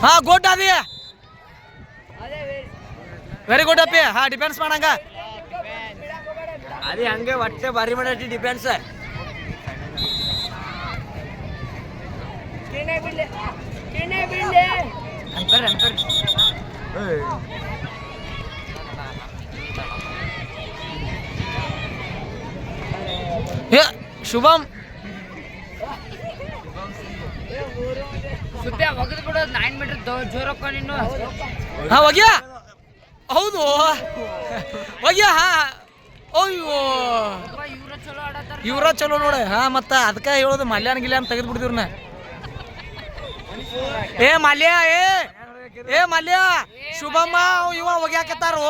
ಹಾ ಗುಡ್ ಅದಿ very good ಅಪ್ಪಿ. ಹಾ ಡಿಫೆನ್ಸ್ ಮಾಡಂಗ ಅದೇ ಹಂಗೆ ಒಟ್ಟೆ ಬಾರಿ ಮಾಡೈತಿ ಡಿಫೆನ್ಸ್. ಶುಭಂ ಸುದ್ದಿ ಒಗದು ಬಿಡೋದು 9 ಮೀಟರ್ ಜೋರಪ್ಪ ನೀನು. ಹಾ ಒಗ್ಯ ಹೌದು ಒಗ್ಯ. ಹಾ ಅಯ್ಯೋ ಇವ್ರ ಚಲೋ ನೋಡಿ. ಹಾ ಮತ್ತ ಅದಕ್ಕೆ ಹೇಳೋದು ಮಲ್ಯಾನ್ ಗಿಲ್ಯಾನ್ ತೆಗೆದು ಬಿಡ್ದಿವ್ರನ್ನ. ಏ ಮಲ್ಯ ಏ ಮಲ್ಯ ಶುಭಮ್ಮ ಇವ ಒಗ್ಯಾಕತ್ತಾರು.